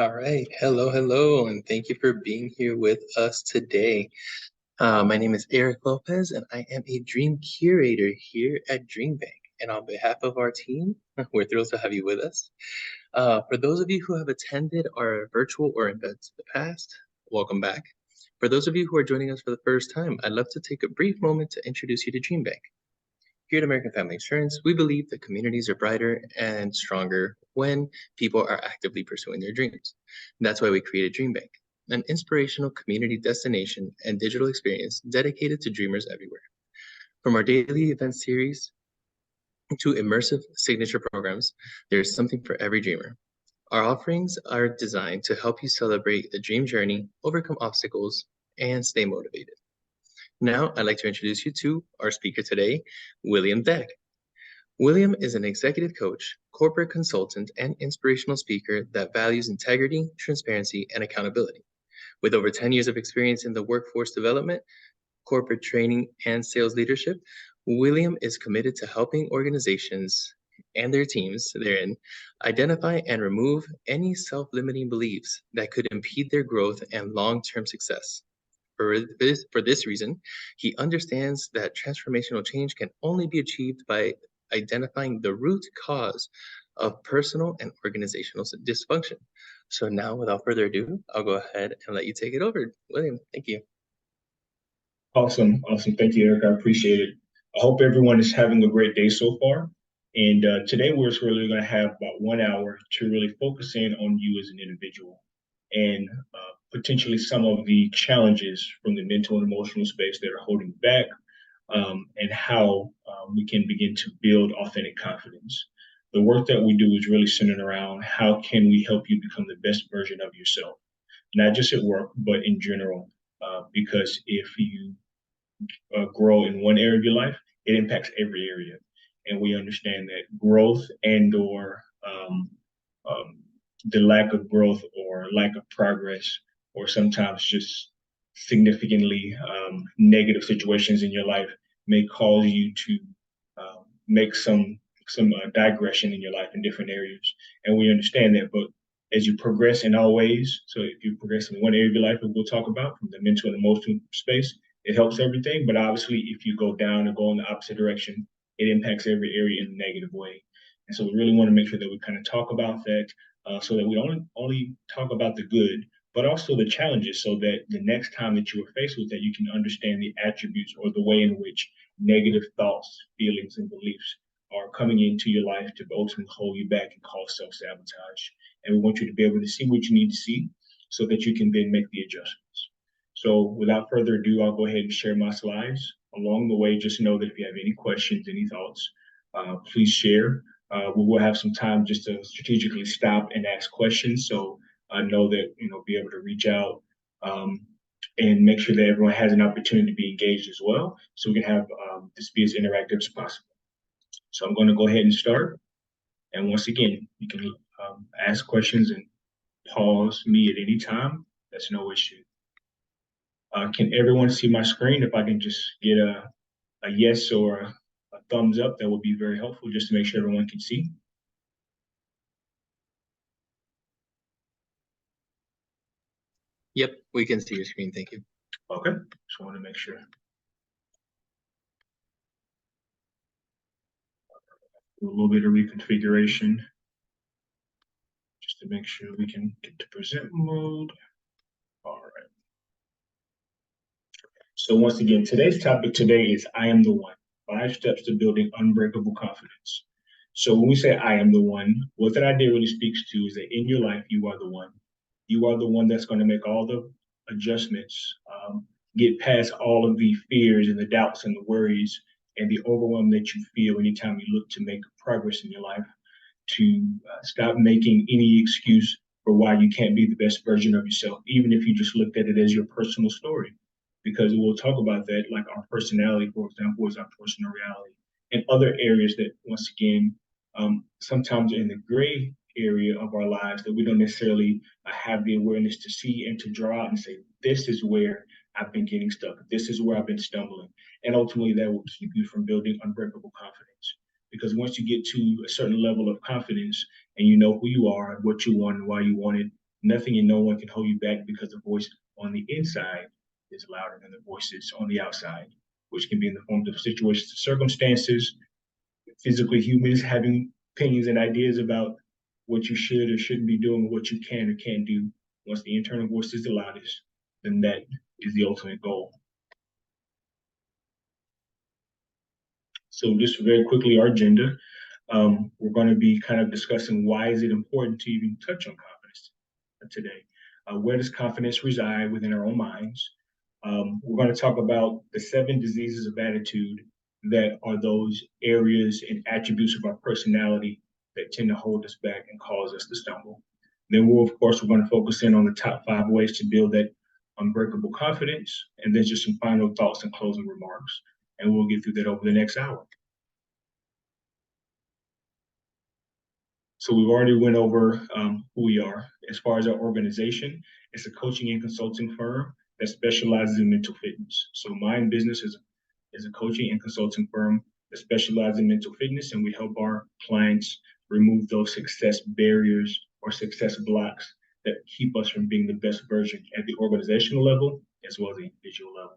All right. Hello, and thank you for being here with us today. My name is Eric Lopez, and I am a dream curator here at DreamBank. And on behalf of our team, we're thrilled to have you with us. For those of you who have attended our virtual or events in the past, welcome back. For those of you who are joining us for the first time, I'd love to take a brief moment to introduce you to DreamBank. Here at American Family Insurance, we believe that communities are brighter and stronger when people are actively pursuing their dreams. And that's why we created DreamBank, an inspirational community destination and digital experience dedicated to dreamers everywhere. From our daily event series to immersive signature programs, there's something for every dreamer. Our offerings are designed to help you celebrate the dream journey, overcome obstacles, and stay motivated. Now, I'd like to introduce you to our speaker today, William Deck. William is an executive coach, corporate consultant, and inspirational speaker that values integrity, transparency, and accountability. With over 10 years of experience in the workforce development, corporate training, and sales leadership, William is committed to helping organizations and their teams therein identify and remove any self-limiting beliefs that could impede their growth and long-term success. For this reason, he understands that transformational change can only be achieved by identifying the root cause of personal and organizational dysfunction. So now, without further ado, I'll go ahead and let you take it over. William, thank you. Awesome. Thank you, Eric. I appreciate it. I hope everyone is having a great day so far. And today we're really going to have about 1 hour to really focus in on you as an individual and potentially some of the challenges from the mental and emotional space that are holding back, and how we can begin to build authentic confidence. The work that we do is really centered around how can we help you become the best version of yourself, not just at work, but in general. Because if you grow in one area of your life, it impacts every area. And we understand that growth and/or the lack of growth or lack of progress, or sometimes just significantly negative situations in your life may cause you to make some digression in your life in different areas. And we understand that, but as you progress in all ways, so if you progress in one area of your life that we'll talk about from the mental and emotional space, it helps everything. But obviously, if you go down or go in the opposite direction, it impacts every area in a negative way. And so we really want to make sure that we kind of talk about that, so that we only talk about the good, but also the challenges, so that the next time that you are faced with that, you can understand the attributes or the way in which negative thoughts, feelings, and beliefs are coming into your life to ultimately hold you back and cause self-sabotage. And we want you to be able to see what you need to see so that you can then make the adjustments. So without further ado, I'll go ahead and share my slides. Along the way, just know that if you have any questions, any thoughts, please share. We will have some time just to strategically stop and ask questions. So I know that, be able to reach out and make sure that everyone has an opportunity to be engaged as well, so we can have this be as interactive as possible. So I'm going to go ahead and start. And once again, you can ask questions and pause me at any time. That's no issue. Can everyone see my screen? If I can just get a yes or a thumbs up, that would be very helpful, just to make sure everyone can see. Yep, we can see your screen. Thank you. Okay, just want to make sure. Do a little bit of reconfiguration just to make sure we can get to present mode. All right. So once again, today's topic today is I am the one, 5 steps to building unbreakable confidence. So when we say I am the one, what that idea really speaks to is that in your life, you are the one. You are the one that's going to make all the adjustments, get past all of the fears and the doubts and the worries and the overwhelm that you feel anytime you look to make progress in your life, to stop making any excuse for why you can't be the best version of yourself, even if you just looked at it as your personal story. Because we'll talk about that, like our personality, for example, is our personal reality. And other areas that, once again, sometimes in the gray area of our lives that we don't necessarily have the awareness to see and to draw out and say, this is where I've been getting stuck. This is where I've been stumbling. And ultimately, that will keep you from building unbreakable confidence. Because once you get to a certain level of confidence and you know who you are, what you want, and why you want it, Nothing and no one can hold you back because the voice on the inside is louder than the voices on the outside, which can be in the form of situations and circumstances, physically humans having opinions and ideas about what you should or shouldn't be doing, what you can or can't do. Once the internal voice is the loudest, then that is the ultimate goal. So just very quickly, our agenda, we're going to be kind of discussing why is it important to even touch on confidence today. Where does confidence reside within our own minds? We're going to talk about the 7 diseases of attitude that are those areas and attributes of our personality that tend to hold us back and cause us to stumble. Then of course, we're going to focus in on the top 5 ways to build that unbreakable confidence, and then just some final thoughts and closing remarks. And we'll get through that over the next hour. So we've already went over who we are. As far as our organization, it's a coaching and consulting firm that specializes in mental fitness. So Mind Business is a coaching and consulting firm that specializes in mental fitness, and we help our clients remove those success barriers or success blocks that keep us from being the best version at the organizational level as well as the individual level.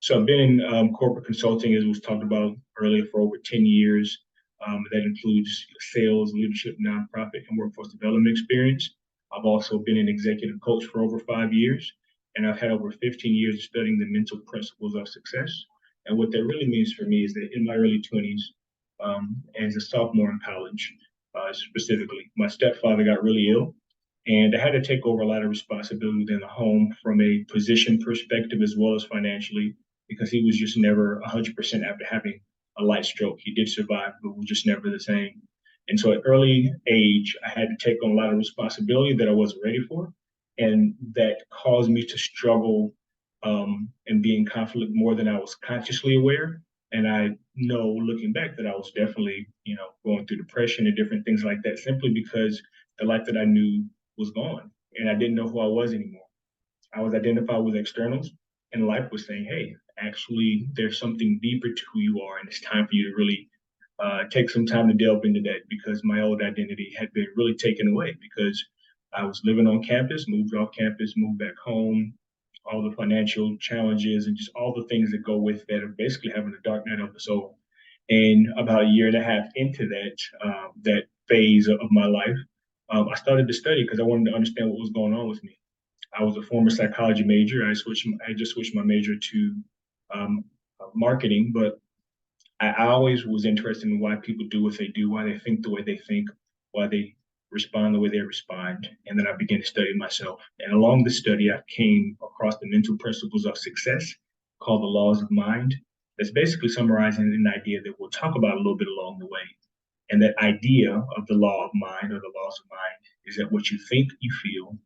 So I've been in corporate consulting, as was talked about earlier, for over 10 years. That includes sales, leadership, nonprofit, and workforce development experience. I've also been an executive coach for over 5 years, and I've had over 15 years of studying the mental principles of success. And what that really means for me is that in my early 20s, as a sophomore in college, specifically, my stepfather got really ill, and I had to take over a lot of responsibility within the home from a position perspective as well as financially, because he was just never 100% after having a light stroke. He did survive, but was just never the same. And so at early age, I had to take on a lot of responsibility that I wasn't ready for. And that caused me to struggle and be in conflict more than I was consciously aware. And I know looking back that I was definitely, going through depression and different things like that, simply because the life that I knew was gone and I didn't know who I was anymore. I was identified with externals, and life was saying, hey, actually, there's something deeper to who you are, and it's time for you to really take some time to delve into that, because my old identity had been really taken away because I was living on campus, moved off campus, moved back home, all the financial challenges and just all the things that go with that of basically having a dark night of the soul. And about a year and a half into that phase of my life, I started to study because I wanted to understand what was going on with me. I was a former psychology major. I just switched my major to marketing, but I always was interested in why people do what they do, why they think the way they think, why they respond the way they respond. And then I began to study myself. And along the study, I came across the mental principles of success called the laws of mind. That's basically summarizing an idea that we'll talk about a little bit along the way. And that idea of the law of mind, or the laws of mind, is that what you think, you feel,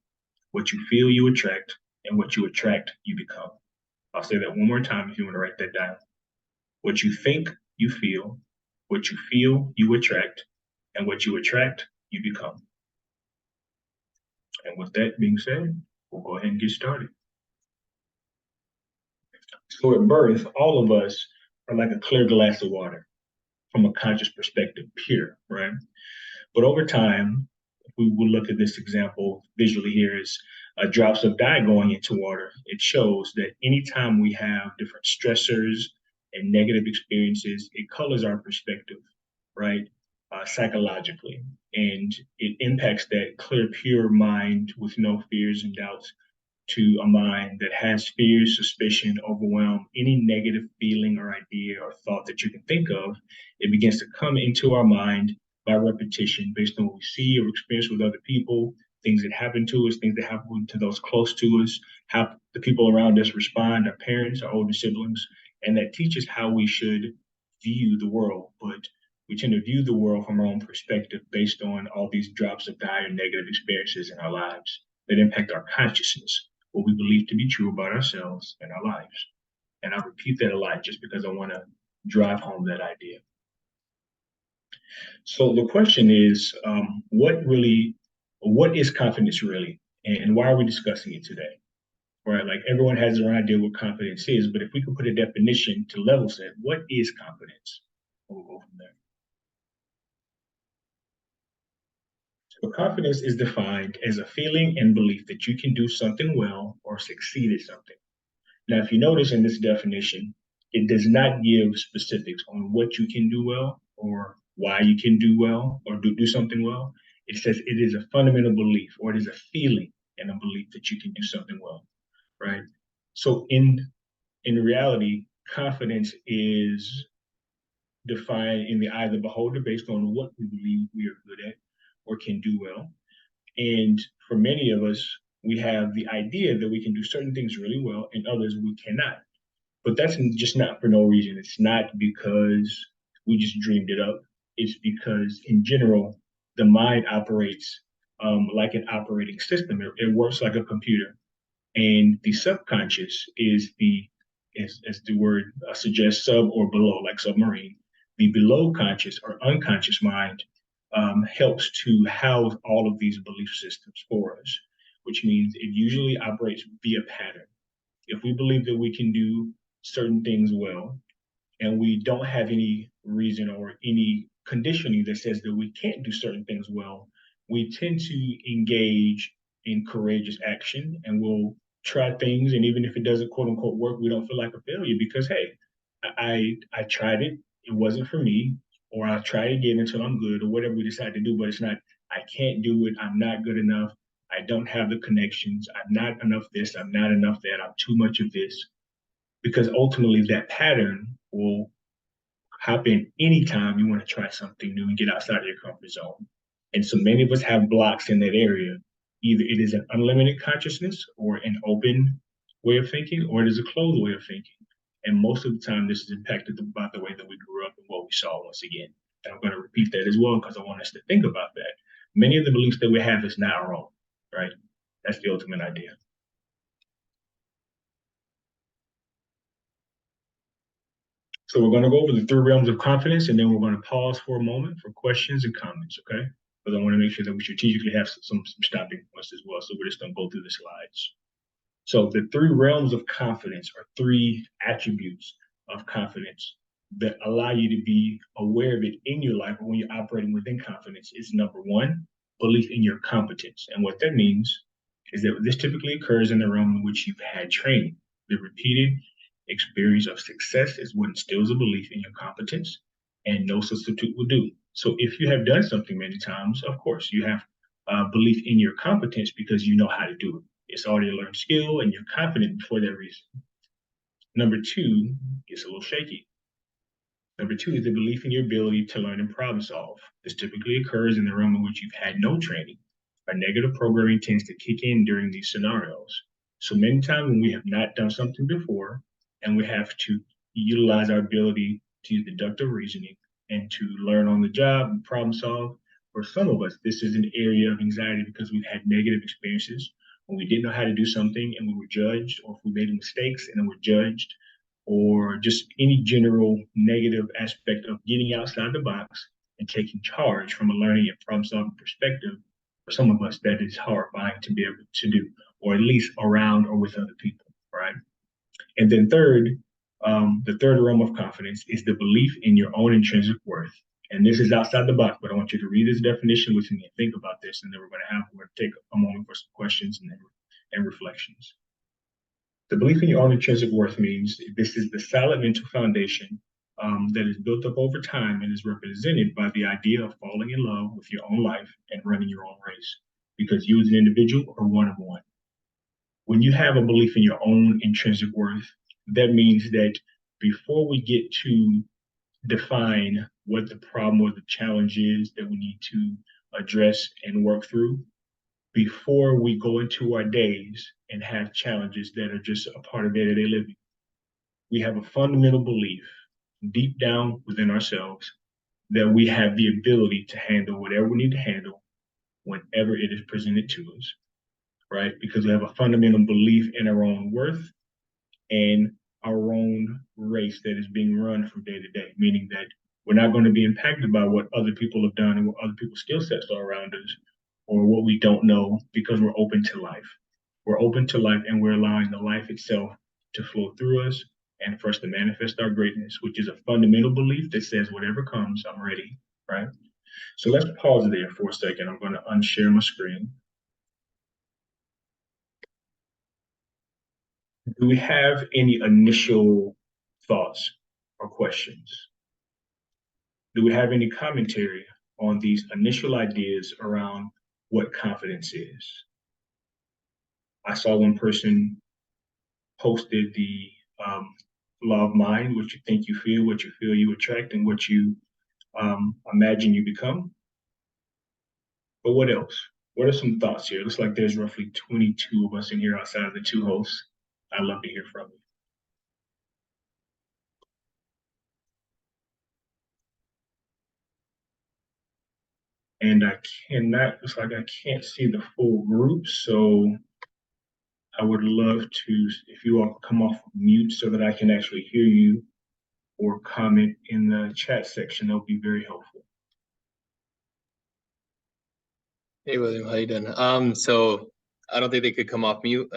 you attract, and what you attract, you become. I'll say that one more time if you want to write that down. What you think, you feel, what you feel, you attract, and what you attract, you become. And with that being said, we'll go ahead and get started. So at birth, all of us are like a clear glass of water from a conscious perspective, pure, right? But over time, if we will look at this example visually here is drops of dye going into water. It shows that anytime we have different stressors and negative experiences, it colors our perspective, right? Psychologically. And it impacts that clear, pure mind with no fears and doubts to a mind that has fears, suspicion, overwhelm, any negative feeling or idea or thought that you can think of. It begins to come into our mind by repetition based on what we see or experience with other people, things that happen to us, things that happen to those close to us, how the people around us respond, our parents, our older siblings, and that teaches how we should view the world. But we tend to view the world from our own perspective based on all these drops of dire negative experiences in our lives that impact our consciousness, what we believe to be true about ourselves and our lives. And I repeat that a lot just because I want to drive home that idea. So the question is, what is confidence really? And why are we discussing it today? Right? Like everyone has their own idea what confidence is, but if we could put a definition to level set, what is confidence? We'll go from there. But confidence is defined as a feeling and belief that you can do something well or succeed at something. Now, if you notice in this definition, it does not give specifics on what you can do well or why you can do well or do something well. It says it is a fundamental belief or it is a feeling and a belief that you can do something well, right? So in reality, confidence is defined in the eye of the beholder based on what we believe we are good at or can do well. And for many of us, we have the idea that we can do certain things really well and others we cannot. But that's just not for no reason. It's not because we just dreamed it up. It's because, in general, the mind operates like an operating system. It works like a computer, and the subconscious is as the word suggests, sub or below, like submarine. The below conscious or unconscious mind helps to house all of these belief systems for us, which means it usually operates via pattern. If we believe that we can do certain things well, and we don't have any reason or any conditioning that says that we can't do certain things well, we tend to engage in courageous action and we'll try things. And even if it doesn't quote unquote work, we don't feel like a failure because, hey, I tried it, it wasn't for me, or I'll try it again until I'm good, or whatever we decide to do, but it's not, I can't do it, I'm not good enough, I don't have the connections, I'm not enough this, I'm not enough that, I'm too much of this, because ultimately that pattern will hop in anytime you want to try something new and get outside of your comfort zone. And so many of us have blocks in that area. Either it is an unlimited consciousness or an open way of thinking, or it is a closed way of thinking. And most of the time, this is impacted by the way that we grew up and what we saw once again. And I'm going to repeat that as well because I want us to think about that. Many of the beliefs that we have is not our own, right? That's the ultimate idea. So we're going to go over the three realms of confidence, and then we're going to pause for a moment for questions and comments, okay? Because I want to make sure that we strategically have some stopping points as well, so we're just going to go through the slides. So the three realms of confidence are three attributes of confidence that allow you to be aware of it in your life when you're operating within confidence is number one, belief in your competence. And what that means is that this typically occurs in the realm in which you've had training. The repeated experience of success is what instills a belief in your competence, and no substitute will do. So if you have done something many times, of course, you have belief in your competence because you know how to do it. It's already a learned skill and you're confident for that reason. Number two gets a little shaky. Number two is the belief in your ability to learn and problem solve. This typically occurs in the realm in which you've had no training. Our negative programming tends to kick in during these scenarios. So many times when we have not done something before and we have to utilize our ability to use deductive reasoning and to learn on the job and problem solve, for some of us, this is an area of anxiety because we've had negative experiences when we didn't know how to do something and we were judged, or if we made mistakes and then we're judged, or just any general negative aspect of getting outside the box and taking charge from a learning and problem solving perspective. For some of us, that is horrifying to be able to do, or at least around or with other people, right? And then third, the third realm of confidence is the belief in your own intrinsic worth. And this is outside the box, but I want you to read this definition with me and think about this, and then we're going to take a moment for some questions and reflections. The belief in your own intrinsic worth means this is the solid mental foundation that is built up over time and is represented by the idea of falling in love with your own life and running your own race, because you as an individual are one of one. When you have a belief in your own intrinsic worth, that means that before we get to define what the problem or the challenge is that we need to address and work through, before we go into our days and have challenges that are just a part of day-to-day living, we have a fundamental belief deep down within ourselves that we have the ability to handle whatever we need to handle whenever it is presented to us, right? Because we have a fundamental belief in our own worth and our own race that is being run from day to day, meaning that we're not going to be impacted by what other people have done and what other people's skill sets are around us or what we don't know, because we're open to life. We're open to life and we're allowing the life itself to flow through us and for us to manifest our greatness, which is a fundamental belief that says whatever comes, I'm ready, right? So let's pause there for a second. I'm going to unshare my screen. Do we have any initial thoughts or questions? Do we have any commentary on these initial ideas around what confidence is? I saw one person posted the law of mind: what you think you feel you attract, and what you imagine you become. But what else? What are some thoughts here? It looks like there's roughly 22 of us in here outside of the two hosts. I'd love to hear from you. And looks like I can't see the full group. So I would love to, if you all come off mute so that I can actually hear you or comment in the chat section, that would be very helpful. Hey William, how you doing? So I don't think they could come off mute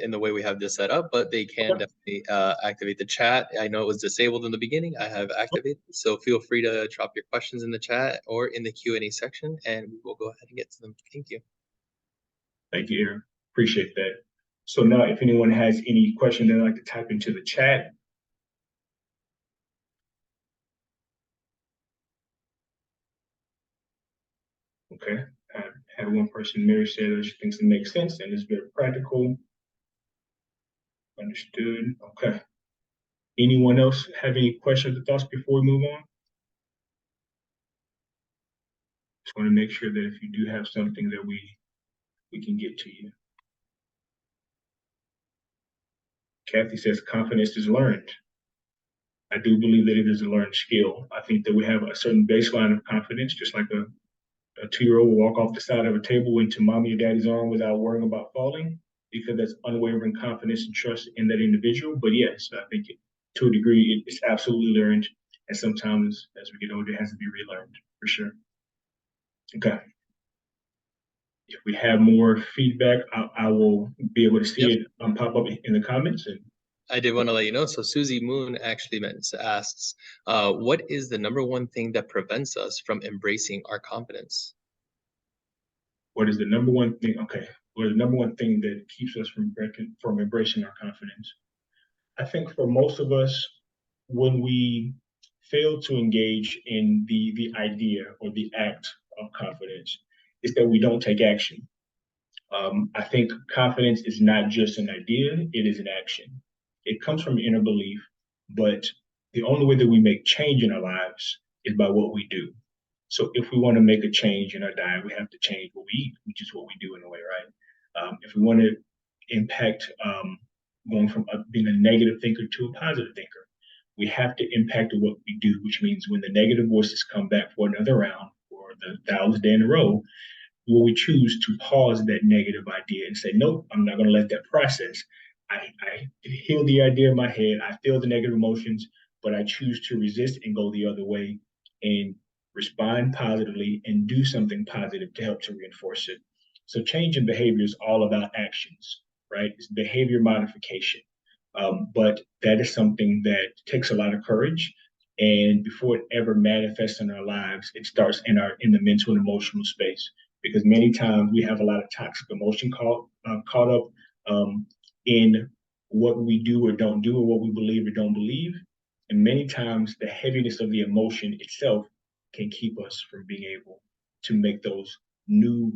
in the way we have this set up, but they can definitely activate the chat. I know it was disabled in the beginning. I have activated, so feel free to drop your questions in the chat or in the Q&A section, and we will go ahead and get to them. Thank you. Thank you, Aaron. Appreciate that. So now, if anyone has any questions they'd like to type into the chat. Okay. I had one person, Mary, say that she thinks it makes sense and is very practical. Understood. Okay. Anyone else have any questions or thoughts before we move on? Just want to make sure that if you do have something that we can get to you. Kathy says confidence is learned. I do believe that it is a learned skill. I think that we have a certain baseline of confidence, just like a 2-year-old will walk off the side of a table into mommy or daddy's arm without worrying about falling, because that's unwavering confidence and trust in that individual. But yes, I think to a degree, it's absolutely learned. And sometimes as we get older, it has to be relearned for sure. Okay. If we have more feedback, I will be able to see it pop up in the comments. And I did want to let you know. So Susie Moon actually asks, what is the number one thing that prevents us from embracing our confidence? What is the number one thing? Okay. What is the number one thing that keeps us from embracing our confidence? I think for most of us, when we fail to engage in the idea or the act of confidence, is that we don't take action. I think confidence is not just an idea, it is an action. It comes from inner belief, but the only way that we make change in our lives is by what we do. So if we want to make a change in our diet, we have to change what we eat, which is what we do in a way, right? If we want to impact going from being a negative thinker to a positive thinker, we have to impact what we do, which means when the negative voices come back for another round or the 1,000th day in a row, will we choose to pause that negative idea and say, nope, I'm not going to let that process. I heal the idea in my head. I feel the negative emotions, but I choose to resist and go the other way and respond positively and do something positive to help to reinforce it. So change in behavior is all about actions, right? It's behavior modification. But that is something that takes a lot of courage. And before it ever manifests in our lives, it starts in the mental and emotional space, because many times we have a lot of toxic emotion caught up in what we do or don't do, or what we believe or don't believe. And many times the heaviness of the emotion itself can keep us from being able to make those new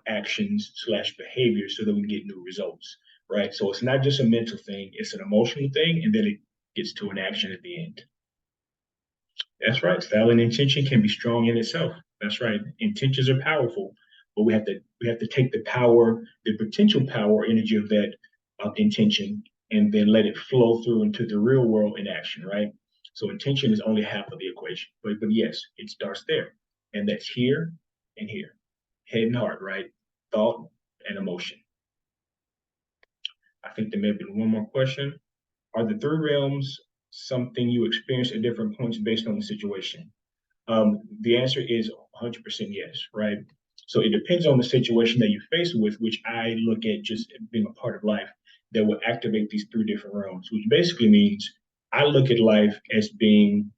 actions/behaviors so that we can get new results, right? So it's not just a mental thing, it's an emotional thing, and then it gets to an action at the end. That's right. Style and intention can be strong in itself. That's right. Intentions are powerful, but we have to take the power, the potential power energy of that intention, and then let it flow through into the real world in action, right? So intention is only half of the equation, but yes, it starts there, and that's here and here, head and heart, right? Thought and emotion. I think there may have been one more question. Are the three realms something you experience at different points based on the situation? The answer is 100% yes, right? So it depends on the situation that you're faced with, which I look at just being a part of life that will activate these three different realms, which basically means I look at life as being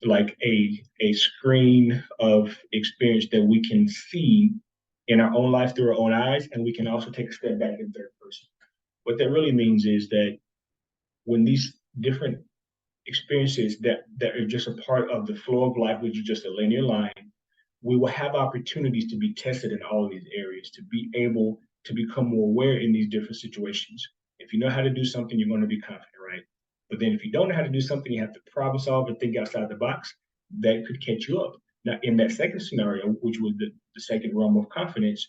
like a screen of experience that we can see in our own life through our own eyes, and we can also take a step back in third person. What that really means is that when these different experiences that are just a part of the flow of life, which is just a linear line, we will have opportunities to be tested in all of these areas, to be able to become more aware in these different situations. If you know how to do something, you're going to be confident, right? But then if you don't know how to do something, you have to problem solve and think outside the box. That could catch you up. Now, in that second scenario, which was the second realm of confidence,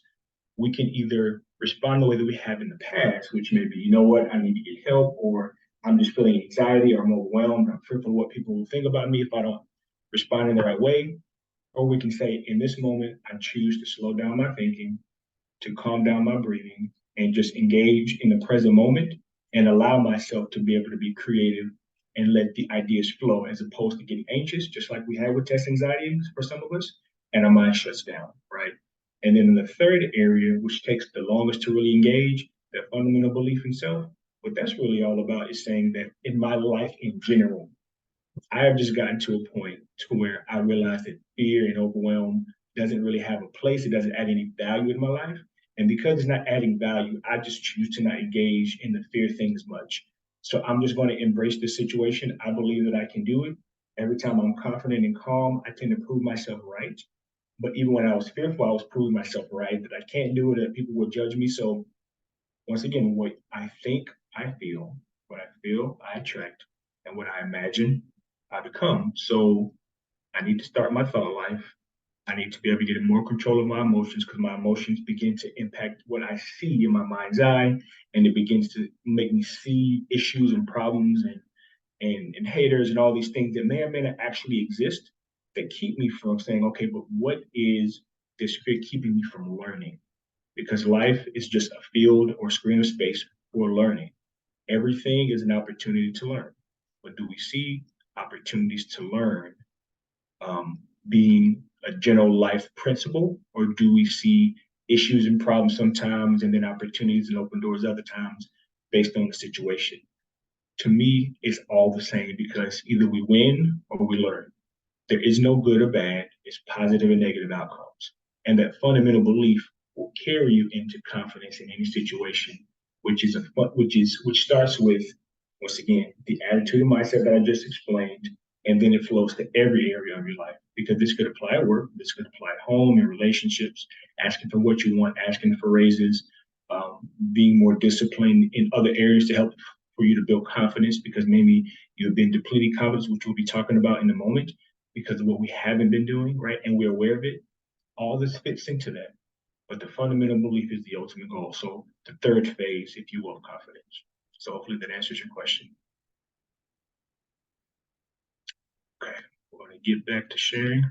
we can either respond the way that we have in the past, which may be, you know what, I need to get help, or I'm just feeling anxiety, or I'm overwhelmed, I'm fearful of what people will think about me if I don't respond in the right way. Or we can say, in this moment, I choose to slow down my thinking, to calm down my breathing, and just engage in the present moment and allow myself to be able to be creative and let the ideas flow as opposed to getting anxious, just like we had with test anxiety for some of us, and our mind shuts down, right? And then in the third area, which takes the longest to really engage, that fundamental belief in self, what that's really all about is saying that in my life in general, I have just gotten to a point to where I realize that fear and overwhelm doesn't really have a place. It doesn't add any value in my life. And because it's not adding value, I just choose to not engage in the fear thing as much. So I'm just going to embrace the situation. I believe that I can do it. Every time I'm confident and calm, I tend to prove myself right. But even when I was fearful, I was proving myself right that I can't do it, that people will judge me. So once again, what I think, I feel, what I feel, I attract, and what I imagine, I become. So I need to start my thought life. I need to be able to get in more control of my emotions because my emotions begin to impact what I see in my mind's eye, and it begins to make me see issues and problems and haters and all these things that may or may not actually exist that keep me from saying, okay, but what is this fear keeping me from learning? Because life is just a field or screen of space for learning. Everything is an opportunity to learn. But do we see opportunities to learn being a general life principle, or do we see issues and problems sometimes and then opportunities and open doors other times based on the situation? To me, it's all the same because either we win or we learn. There is no good or bad, it's positive and negative outcomes. And that fundamental belief will carry you into confidence in any situation, which starts with, once again, the attitude and mindset that I just explained, and then it flows to every area of your life. Because this could apply at work, this could apply at home, in relationships, asking for what you want, asking for raises, being more disciplined in other areas to help for you to build confidence because maybe you've been depleting confidence, which we'll be talking about in a moment because of what we haven't been doing, right? And we're aware of it. All this fits into that. But the fundamental belief is the ultimate goal. So the third phase, if you will, of confidence. So hopefully that answers your question. Okay, we're going to get back to sharing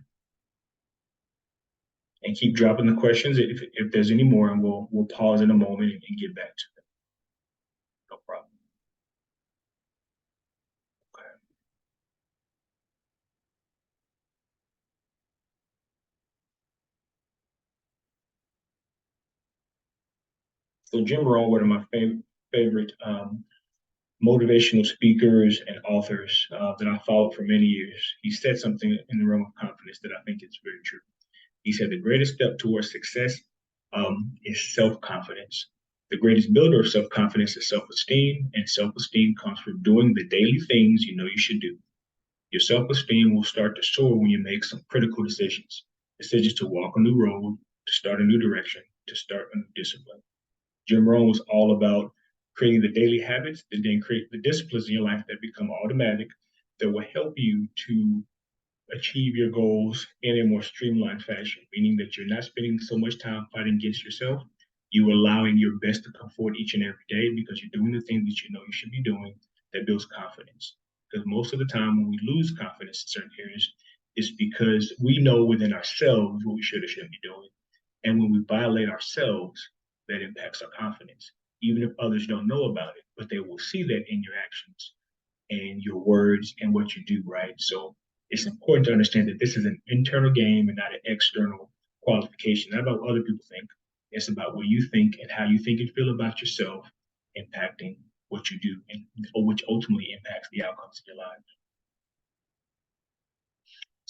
and keep dropping the questions if there's any more, and we'll pause in a moment and get back to them. No problem. Okay. So Jim Rohn, one of my favorite motivational speakers and authors that I followed for many years, he said something in the realm of confidence that I think is very true. He said the greatest step towards success is self-confidence. The greatest builder of self-confidence is self-esteem, and self-esteem comes from doing the daily things you know you should do. Your self-esteem will start to soar when you make some critical decisions. Decisions to walk a new road, to start a new direction, to start a new discipline. Jim Rohn was all about creating the daily habits and then create the disciplines in your life that become automatic that will help you to achieve your goals in a more streamlined fashion, meaning that you're not spending so much time fighting against yourself. You're allowing your best to come forward each and every day because you're doing the things that you know you should be doing that builds confidence. Because most of the time when we lose confidence in certain areas, it's because we know within ourselves what we should or shouldn't be doing. And when we violate ourselves, that impacts our confidence, even if others don't know about it, but they will see that in your actions and your words and what you do, right? So it's important to understand that this is an internal game and not an external qualification, not about what other people think. It's about what you think and how you think and feel about yourself impacting what you do, and or which ultimately impacts the outcomes of your life.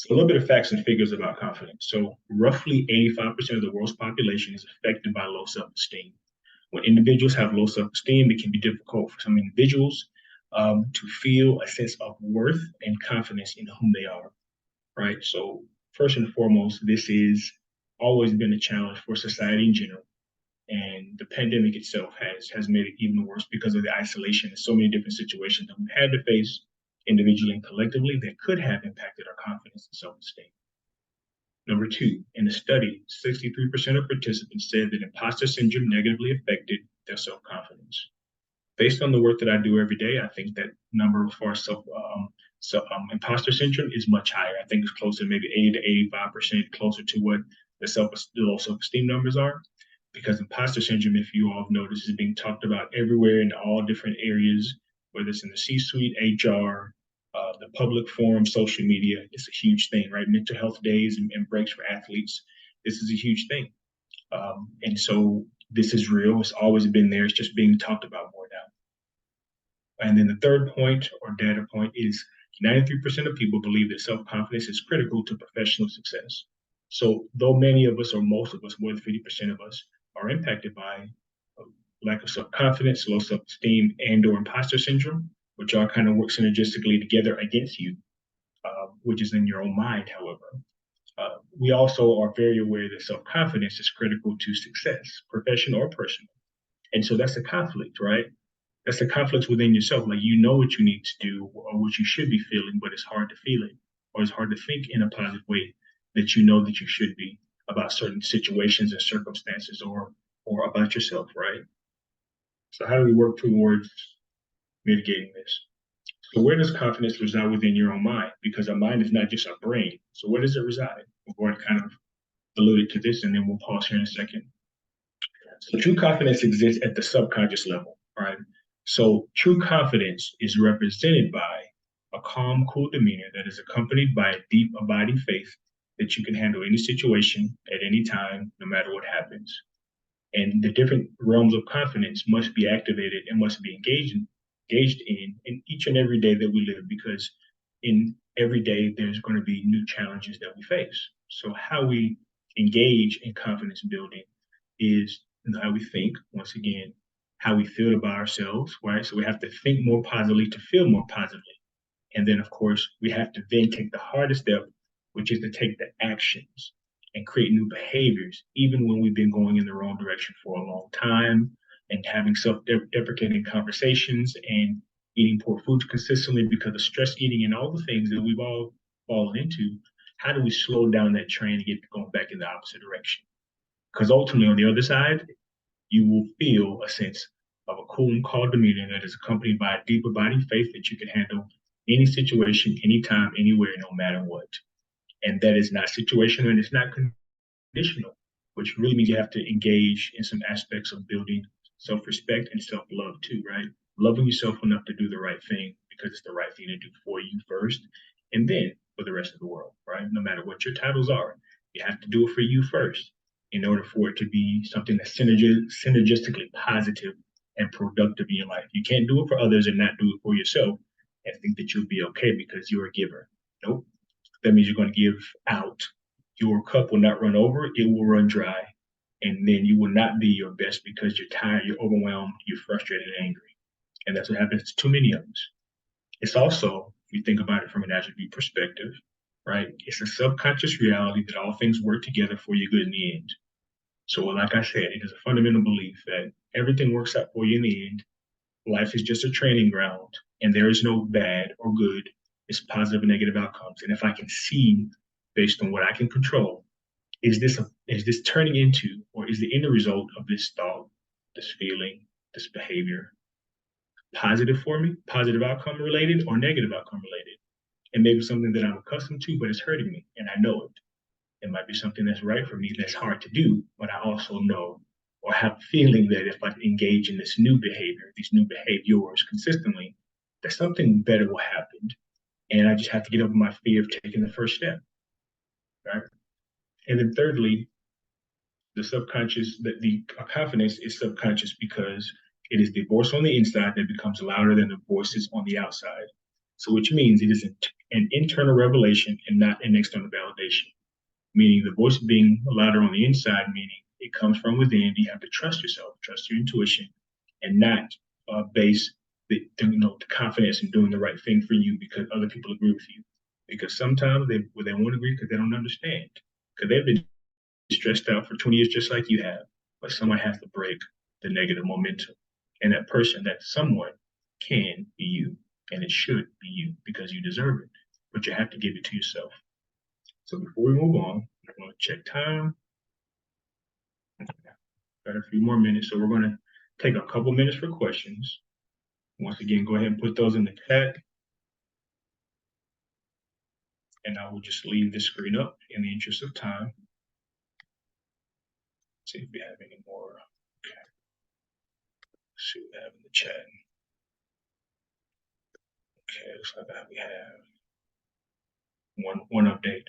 So a little bit of facts and figures about confidence. So roughly 85% of the world's population is affected by low self-esteem. When individuals have low self-esteem, it can be difficult for some individuals to feel a sense of worth and confidence in whom they are, right? So first and foremost, this is always been a challenge for society in general. And the pandemic itself has made it even worse because of the isolation and so many different situations that we've had to face individually and collectively that could have impacted our confidence and self-esteem. Number two, in the study, 63% of participants said that imposter syndrome negatively affected their self-confidence. Based on the work that I do every day, I think that number for imposter syndrome is much higher. I think it's closer to maybe 80 to 85%, closer to what the low self-esteem numbers are. Because imposter syndrome, if you all have noticed, is being talked about everywhere in all different areas, whether it's in the C-suite, HR, the public forum, social media. It's a huge thing, right? Mental health days and breaks for athletes. This is a huge thing. And so this is real. It's always been there. It's just being talked about more now. And then the third point or data point is 93% of people believe that self-confidence is critical to professional success. So though many of us, or most of us, more than 50% of us, are impacted by lack of self-confidence, low self-esteem, and or imposter syndrome, which all kind of work synergistically together against you, which is in your own mind, however. We also are very aware that self-confidence is critical to success, professional or personal. And so that's a conflict, right? That's a conflict within yourself. Like you know what you need to do or what you should be feeling, but it's hard to feel it, or it's hard to think in a positive way that you know that you should be about certain situations and circumstances or about yourself, right? So how do we work towards mitigating this? So where does confidence reside within your own mind? Because our mind is not just our brain. So where does it reside? We're going to kind of alluded to this, and then we'll pause here in a second. So true confidence exists at the subconscious level, right? So true confidence is represented by a calm, cool demeanor that is accompanied by a deep, abiding faith that you can handle any situation at any time, no matter what happens. And the different realms of confidence must be activated and must be engaged in each and every day that we live, because in every day there's going to be new challenges that we face. So how we engage in confidence building is how we think, once again, how we feel about ourselves, right? So we have to think more positively to feel more positively. And then, of course, we have to then take the hardest step, which is to take the actions and create new behaviors, even when we've been going in the wrong direction for a long time, and having self-deprecating conversations and eating poor foods consistently because of stress eating and all the things that we've all fallen into. How do we slow down that train and get going back in the opposite direction? Because ultimately, on the other side, you will feel a sense of a cool and calm demeanor that is accompanied by a deep abiding faith that you can handle any situation, anytime, anywhere, no matter what. And that is not situational and it's not conditional, which really means you have to engage in some aspects of building self-respect and self-love too, right? Loving yourself enough to do the right thing because it's the right thing to do for you first, and then for the rest of the world, right? No matter what your titles are, you have to do it for you first in order for it to be something that's synergistically positive and productive in your life. You can't do it for others and not do it for yourself and think that you'll be okay because you're a giver. Nope. That means you're going to give out. Your cup will not run over, it will run dry. And then you will not be your best because you're tired, you're overwhelmed, you're frustrated and angry. And that's what happens to too many of us. It's also, if you think about it from an attribute perspective, right? It's a subconscious reality that all things work together for your good in the end. So, like I said, it is a fundamental belief that everything works out for you in the end. Life is just a training ground, and there is no bad or good. It's positive and negative outcomes. And if I can see, based on what I can control, is this turning into, or is the end result of this thought, this feeling, this behavior, positive for me, positive outcome related, or negative outcome related? And maybe something that I'm accustomed to, but it's hurting me, and I know it. It might be something that's right for me that's hard to do, but I also know or have a feeling that if I engage in this new behavior, these new behaviors consistently, that something better will happen. And I just have to get over my fear of taking the first step. Right. And then thirdly, the subconscious, that the confidence is subconscious because it is the voice on the inside that becomes louder than the voices on the outside. So which means it is an internal revelation and not an external validation, meaning the voice being louder on the inside, meaning it comes from within. You have to trust yourself, trust your intuition, and not base the confidence in doing the right thing for you because other people agree with you. Because sometimes they won't agree because they don't understand. Because they've been stressed out for 20 years just like you have. But someone has to break the negative momentum. And that person, that someone, can be you. And it should be you because you deserve it. But you have to give it to yourself. So before we move on, I'm going to check time. Got a few more minutes. So we're going to take a couple minutes for questions. Once again, go ahead and put those in the chat. And I will just leave the screen up in the interest of time. See if we have any more. Okay. Let's see what we have in the chat. Okay, looks like we have one update.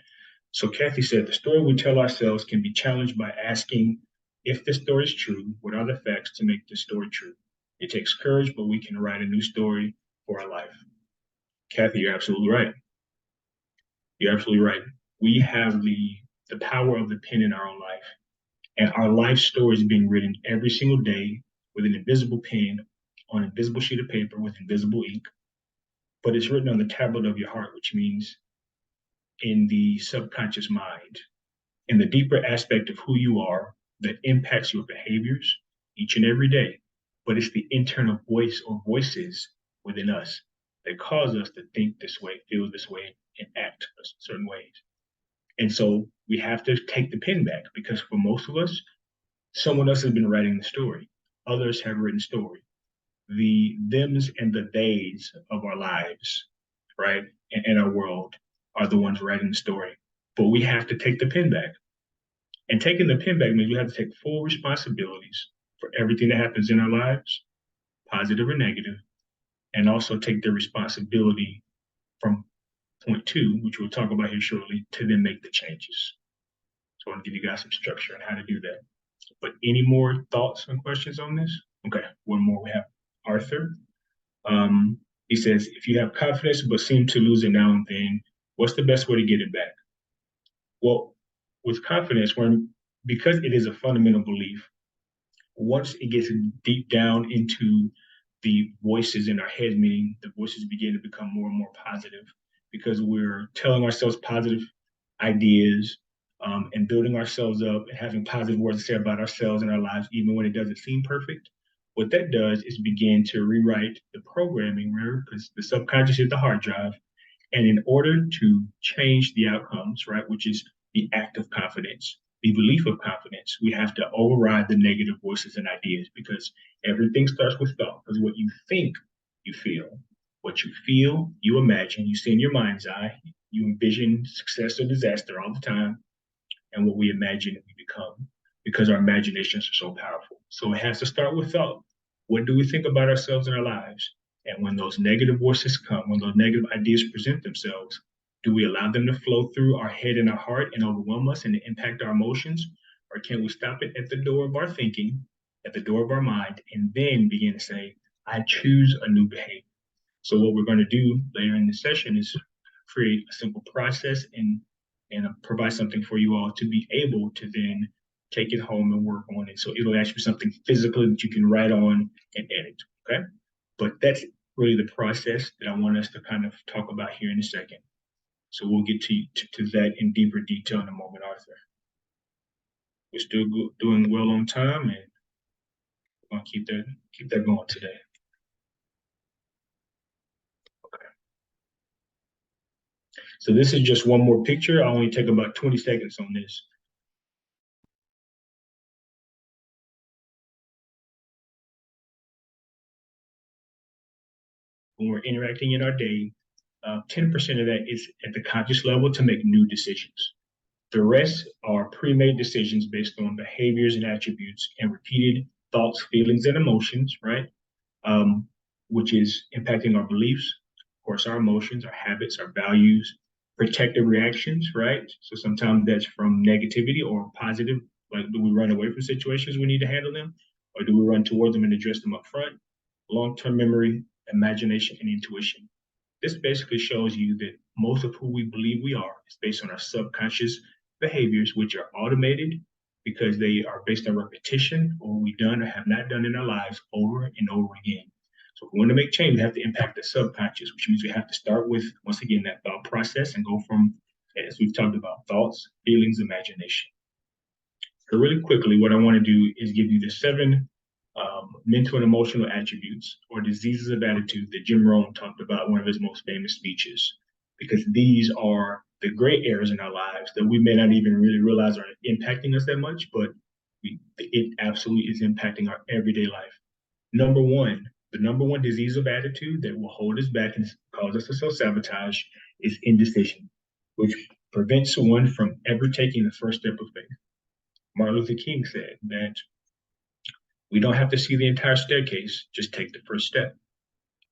So Kathy said the story we tell ourselves can be challenged by asking if the story is true, what are the facts to make the story true? It takes courage, but we can write a new story for our life. Kathy, you're absolutely right. You're absolutely right. We have the power of the pen in our own life. And our life story is being written every single day with an invisible pen on an invisible sheet of paper with invisible ink. But it's written on the tablet of your heart, which means in the subconscious mind, in the deeper aspect of who you are that impacts your behaviors each and every day. But it's the internal voice or voices within us that cause us to think this way, feel this way, and act certain ways. And so we have to take the pen back because for most of us, someone else has been writing the story. Others have written story. The thems and the theys of our lives, right, and our world are the ones writing the story. But we have to take the pen back. And taking the pen back means we have to take full responsibilities for everything that happens in our lives, positive or negative, and also take the responsibility from point two, which we'll talk about here shortly, to then make the changes. So I want to give you guys some structure on how to do that. But any more thoughts and questions on this? Okay, one more. We have Arthur. He says, if you have confidence but seem to lose it now and then, what's the best way to get it back? Well, with confidence, because it is a fundamental belief, once it gets deep down into the voices in our head, meaning the voices begin to become more and more positive because we're telling ourselves positive ideas, and building ourselves up and having positive words to say about ourselves and our lives, even when it doesn't seem perfect. What that does is begin to rewrite the programming, remember, because the subconscious is the hard drive. And in order to change the outcomes, right, which is the act of confidence, the belief of confidence, we have to override the negative voices and ideas because everything starts with thought. Because what you think, you feel. What you feel, you imagine, you see in your mind's eye, you envision success or disaster all the time. And what we imagine, we become because our imaginations are so powerful. So it has to start with thought. What do we think about ourselves and our lives? And when those negative voices come, when those negative ideas present themselves, do we allow them to flow through our head and our heart and overwhelm us and impact our emotions? Or can we stop it at the door of our thinking, at the door of our mind, and then begin to say, I choose a new behavior? So what we're going to do later in the session is create a simple process and provide something for you all to be able to then take it home and work on it. So it'll actually be something physical that you can write on and edit. Okay. But that's really the process that I want us to kind of talk about here in a second. So we'll get to that in deeper detail in a moment, Arthur. We're still doing well on time, and we're gonna keep that going today. Okay. So this is just one more picture. I only take about 20 seconds on this. When we're interacting in our day, 10% of that is at the conscious level to make new decisions. The rest are pre-made decisions based on behaviors and attributes and repeated thoughts, feelings, and emotions, right? Which is impacting our beliefs, of course, our emotions, our habits, our values, protective reactions, right? So sometimes that's from negativity or positive, like do we run away from situations we need to handle them, or do we run towards them and address them up front? Long-term memory, imagination, and intuition. This basically shows you that most of who we believe we are is based on our subconscious behaviors, which are automated because they are based on repetition or what we've done or have not done in our lives over and over again. So if we want to make change, we have to impact the subconscious, which means we have to start with, once again, that thought process and go from, as we've talked about, thoughts, feelings, imagination. So really quickly, what I want to do is give you the seven mental and emotional attributes or diseases of attitude that Jim Rohn talked about in one of his most famous speeches, because these are the gray areas in our lives that we may not even really realize are impacting us that much, but it absolutely is impacting our everyday life. Number one, the number one disease of attitude that will hold us back and cause us to self-sabotage is indecision, which prevents one from ever taking the first step of faith. Martin Luther King said that we don't have to see the entire staircase, just take the first step.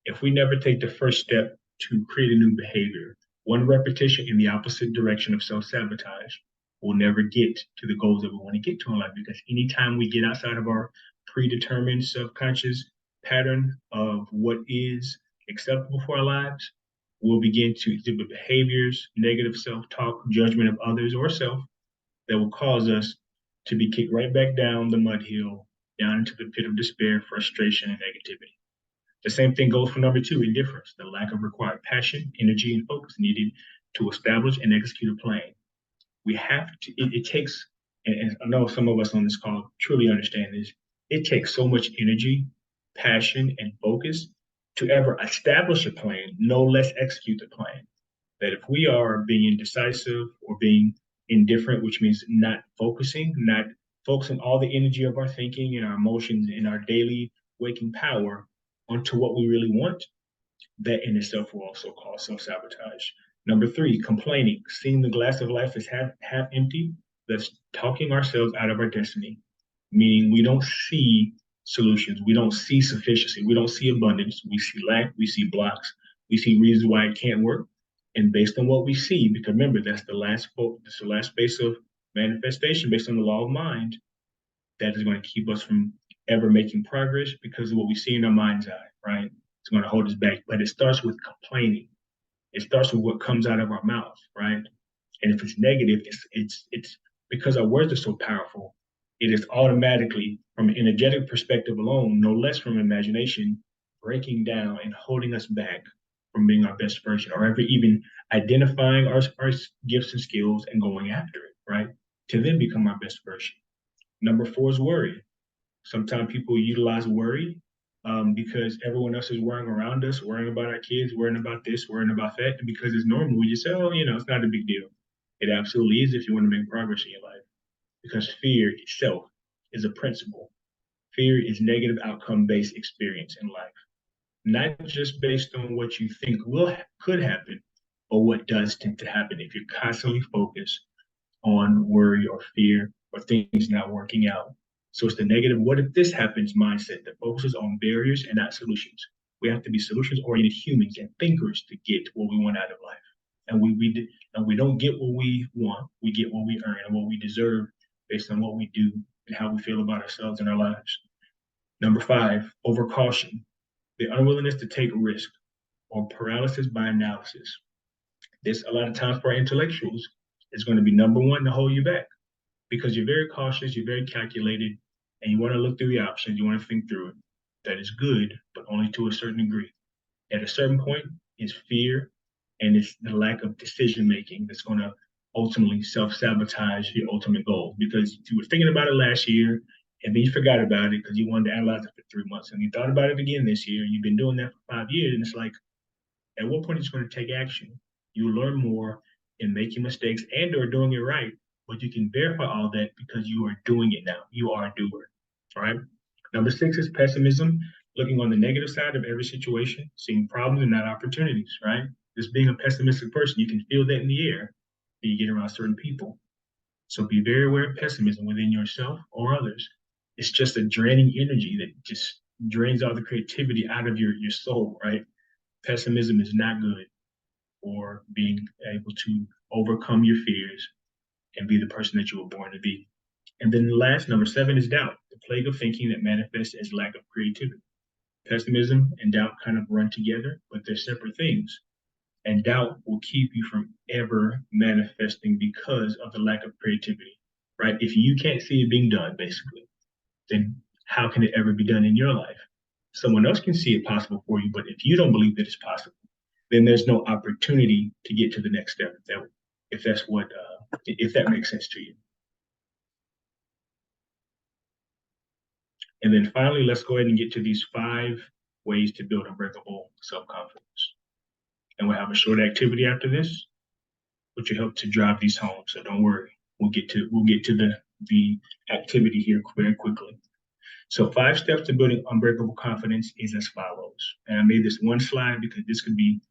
If we never take the first step to create a new behavior, one repetition in the opposite direction of self sabotage will never get to the goals that we want to get to in life. Because anytime we get outside of our predetermined subconscious pattern of what is acceptable for our lives, we'll begin to exhibit behaviors, negative self talk, judgment of others or self that will cause us to be kicked right back down the mud hill, down into the pit of despair, frustration, and negativity. The same thing goes for number two, indifference, the lack of required passion, energy, and focus needed to establish and execute a plan. We have to, it takes, and I know some of us on this call truly understand this, it takes so much energy, passion, and focus to ever establish a plan, no less execute the plan. That if we are being indecisive or being indifferent, which means not focusing all the energy of our thinking and our emotions and our daily waking power onto what we really want, that in itself will also cause self-sabotage. Number three, complaining, seeing the glass of life as half empty, that's talking ourselves out of our destiny, meaning we don't see solutions, we don't see sufficiency, we don't see abundance, we see lack, we see blocks, we see reasons why it can't work. And based on what we see, because remember, that's the last space of manifestation based on the law of mind, that is going to keep us from ever making progress because of what we see in our mind's eye, right? It's going to hold us back. But it starts with complaining. It starts with what comes out of our mouth, right? And if it's negative, it's because our words are so powerful. It is automatically, from an energetic perspective alone, no less from imagination, breaking down and holding us back from being our best version, or ever even identifying our gifts and skills and going after it, right? To then become our best version. Number four is worry. Sometimes people utilize worry because everyone else is worrying around us, worrying about our kids, worrying about this, worrying about that. And because it's normal, we just say, oh, it's not a big deal. It absolutely is if you want to make progress in your life. Because fear itself is a principle. Fear is negative outcome based experience in life, not just based on what you think could happen, but what does tend to happen if you're constantly focused on worry or fear or things not working out. So it's the negative, what if this happens mindset that focuses on barriers and not solutions. We have to be solutions oriented humans and thinkers to get what we want out of life. And we don't get what we want, we get what we earn and what we deserve based on what we do and how we feel about ourselves and our lives. Number five, overcaution, the unwillingness to take risk or paralysis by analysis. This, a lot of times for our intellectuals, is going to be number one to hold you back because you're very cautious, you're very calculated, and you want to look through the options, you want to think through it. That is good, but only to a certain degree. At a certain point, it's fear and it's the lack of decision making that's going to ultimately self sabotage your ultimate goal because you were thinking about it last year and then you forgot about it because you wanted to analyze it for 3 months and you thought about it again this year. You've been doing that for 5 years, and it's like, at what point it's going to take action? You learn more in making mistakes and or doing it right, but you can verify all that because you are doing it now. You are a doer. All right. Number six is pessimism, looking on the negative side of every situation, seeing problems and not opportunities, right? Just being a pessimistic person, you can feel that in the air when you get around certain people. So be very aware of pessimism within yourself or others. It's just a draining energy that just drains all the creativity out of your soul, right? Pessimism is not good for being able to overcome your fears and be the person that you were born to be. And then the last, number seven, is doubt, the plague of thinking that manifests as lack of creativity. Pessimism and doubt kind of run together, but they're separate things. And doubt will keep you from ever manifesting because of the lack of creativity, right? If you can't see it being done, basically, then how can it ever be done in your life? Someone else can see it possible for you, but if you don't believe that it's possible, then there's no opportunity to get to the next step. If that's what, if that makes sense to you. And then finally, let's go ahead and get to these 5 ways to build unbreakable self-confidence. And we'll have a short activity after this, which will help to drive these home. So don't worry, we'll get to the activity here very quickly. So 5 steps to building unbreakable confidence is as follows. And I made this one slide because this could be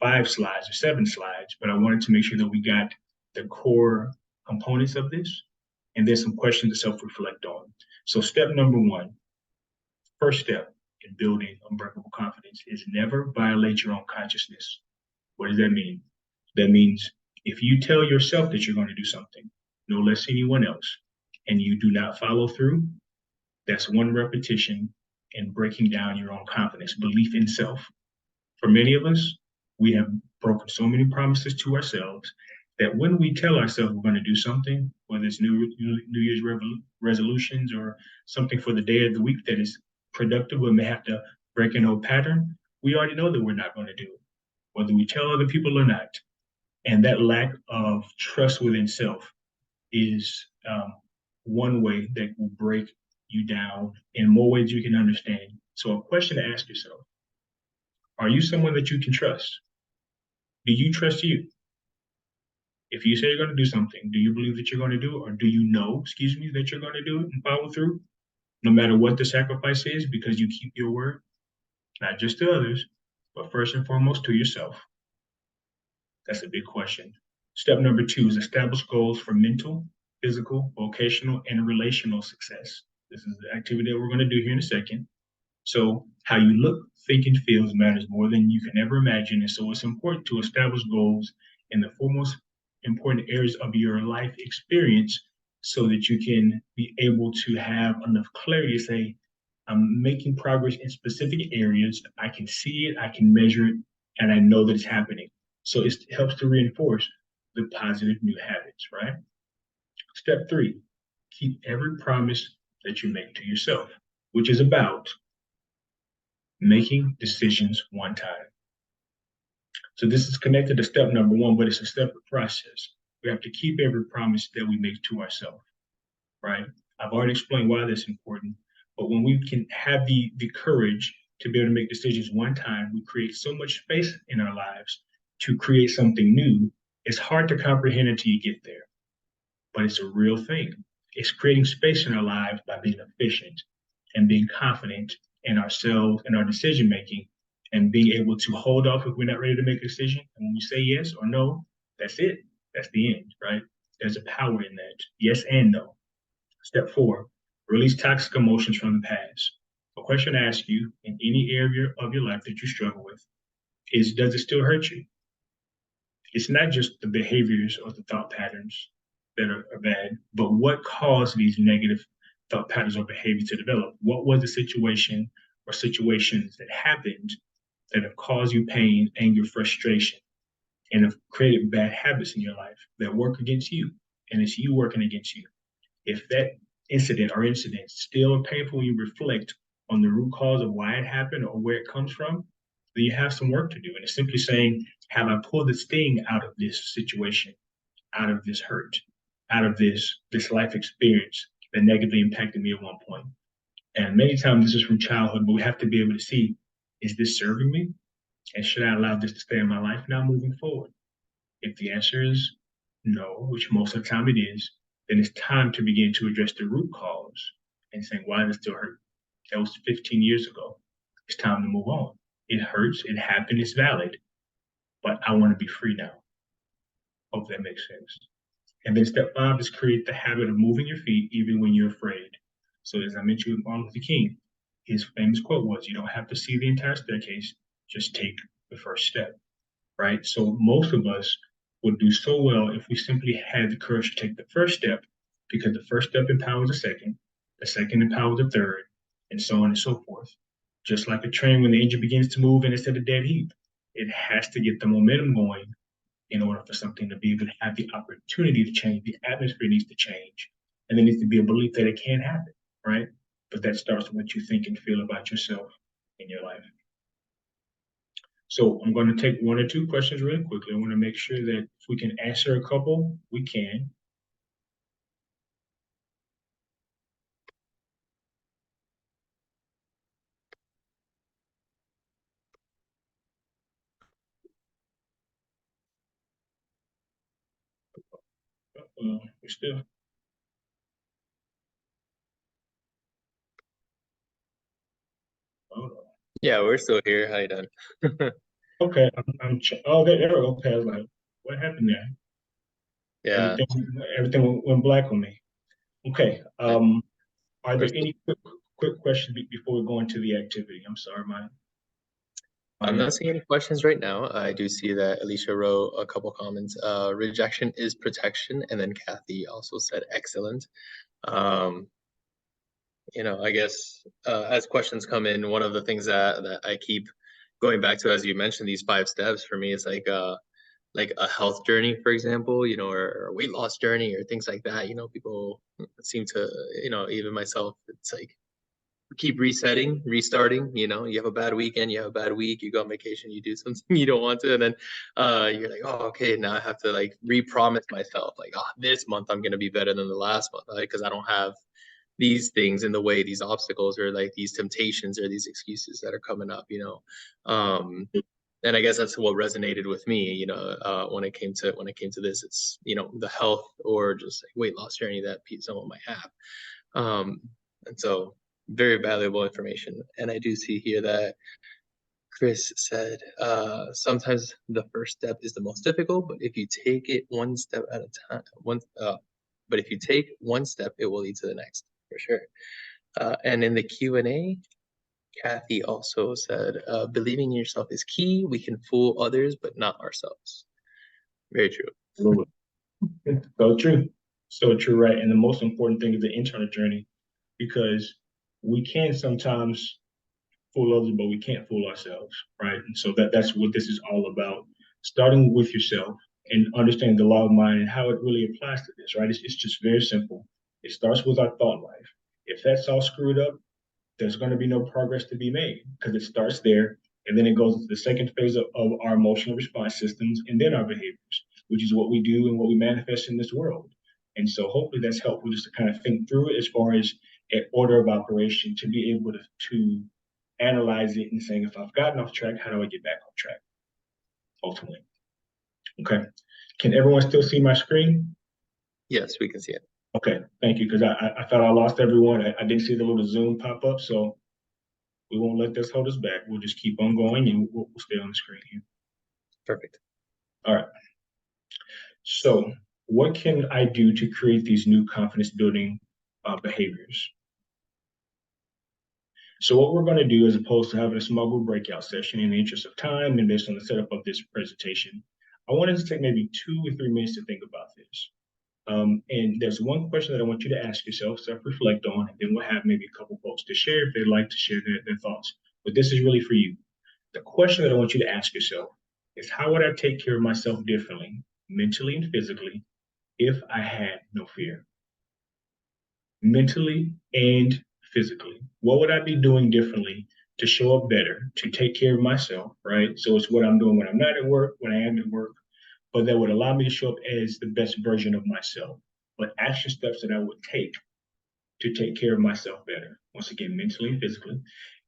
5 slides or 7 slides, but I wanted to make sure that we got the core components of this and then some questions to self-reflect on. So step number 1, first step in building unbreakable confidence is never violate your own consciousness. What does that mean? That means if you tell yourself that you're going to do something, no less than anyone else, and you do not follow through, that's one repetition in breaking down your own confidence, belief in self. For many of us, we have broken so many promises to ourselves that when we tell ourselves we're going to do something, whether it's New Year's resolutions or something for the day of the week that is productive, we may have to break an old pattern, we already know that we're not going to do it, whether we tell other people or not. And that lack of trust within self is one way that will break you down in more ways you can understand. So a question to ask yourself, are you someone that you can trust? Do you trust you? If you say you're going to do something, do you believe that you're going to do it? Or do you know, that you're going to do it and follow through? No matter what the sacrifice is, because you keep your word, not just to others, but first and foremost to yourself. That's a big question. Step number 2 is establish goals for mental, physical, vocational, and relational success. This is the activity that we're going to do here in a second. So how you look, think, and feel matters more than you can ever imagine. And so it's important to establish goals in the foremost important areas of your life experience so that you can be able to have enough clarity to say, I'm making progress in specific areas. I can see it, I can measure it, and I know that it's happening. So it helps to reinforce the positive new habits, right? Step 3, keep every promise that you make to yourself, which is about making decisions one time. So this is connected to step number 1, but it's a separate process. We have to keep every promise that we make to ourselves, right? I've already explained why that's important, but when we can have the courage to be able to make decisions one time, we create so much space in our lives to create something new. It's hard to comprehend until you get there, but it's a real thing. It's creating space in our lives by being efficient and being confident in ourselves and our decision making and being able to hold off if we're not ready to make a decision. And when we say yes or no, that's it. That's the end, right? There's a power in that. Yes and no. Step 4, release toxic emotions from the past. A question to ask you in any area of your life that you struggle with is, does it still hurt you? It's not just the behaviors or the thought patterns that are bad, but what caused these negative thought patterns or behaviors to develop? What was the situation or situations that happened that have caused you pain, anger, frustration, and have created bad habits in your life that work against you? And it's you working against you. If that incident or incidents still are painful when you reflect on the root cause of why it happened or where it comes from, then you have some work to do. And it's simply saying, have I pulled the sting out of this situation, out of this hurt, out of this life experience that negatively impacted me at one point? And many times this is from childhood, but we have to be able to see, is this serving me? And should I allow this to stay in my life now moving forward? If the answer is no, which most of the time it is, then it's time to begin to address the root cause and saying, why does it still hurt? That was 15 years ago. It's time to move on. It hurts, it happened, it's valid, but I want to be free now. Hope that makes sense. And then step 5 is create the habit of moving your feet even when you're afraid. So as I mentioned with Martin Luther King, his famous quote was, you don't have to see the entire staircase, just take the first step, right? So most of us would do so well if we simply had the courage to take the first step, because the first step empowers the second empowers the third, and so on and so forth. Just like a train, when the engine begins to move and it's at a dead heat, It has to get the momentum going in order for something to be able to have the opportunity to change. The atmosphere needs to change. And there needs to be a belief that it can happen, right? But that starts with what you think and feel about yourself in your life. So I'm going to take one or two questions really quickly. I want to make sure that if we can answer a couple, we can. We're still. Oh, Yeah, we're still here. How you doing? okay, oh, there we go. Okay, I was like, what happened there? Yeah, Everything went black on me. Okay. Are we're there still, any quick questions before we go into the activity? I'm sorry, I'm my not seeing any questions right now. I do see that Alicia wrote a couple comments. Rejection is protection, and then Kathy also said excellent. Um, I guess as questions come in, one of the things that I keep going back to, as you mentioned, these 5 steps for me is like a health journey, for example, or a weight loss journey or things like that. People seem to, even myself, it's like keep resetting, restarting. You have a bad weekend, you have a bad week, you go on vacation, you do something you don't want to, and then you're like, oh, okay, now I have to like re-promise myself, like, oh, this month I'm gonna be better than the last month, right? Because I don't have these things in the way, these obstacles or like these temptations or these excuses that are coming up. And I guess that's what resonated with me, when it came to this. It's the health or just like weight loss journey that someone might have. Um, and so very valuable information. And I do see here that Chris said sometimes the first step is the most difficult, but if you take it one step at a time, but if you take one step, it will lead to the next for sure. And in the Q&A, Kathy also said, believing in yourself is key. We can fool others, but not ourselves. Very true. So true. So true, right? And the most important thing is the internal journey because we can sometimes fool others, but we can't fool ourselves, right? And so that's what this is all about. Starting with yourself and understanding the law of mind and how it really applies to this, right? It's just very simple. It starts with our thought life. If that's all screwed up, there's going to be no progress to be made because it starts there and then it goes to the second phase of our emotional response systems and then our behaviors, which is what we do and what we manifest in this world. And so hopefully that's helpful just to kind of think through it as far as an order of operation to be able to analyze it and saying, if I've gotten off track, how do I get back on track ultimately? Okay. Can everyone still see my screen? Yes, we can see it. Okay, thank you, because I thought I lost everyone. I didn't see the little Zoom pop up, so we won't let this hold us back. We'll just keep on going and we'll stay on the screen here. Perfect. All right. So, what can I do to create these new confidence building behaviors? So, what we're going to do, as opposed to having a small group breakout session in the interest of time and based on the setup of this presentation, I wanted to take maybe 2 or 3 minutes to think about this. And there's one question that I want you to ask yourself, self-reflect on, and then we'll have maybe a couple folks to share if they'd like to share their thoughts. But this is really for you. The question that I want you to ask yourself is how would I take care of myself differently, mentally and physically, if I had no fear? Mentally and physically. What would I be doing differently to show up better, to take care of myself, right? So it's what I'm doing when I'm not at work, when I am at work, but that would allow me to show up as the best version of myself. But action steps that I would take to take care of myself better, once again, mentally and physically.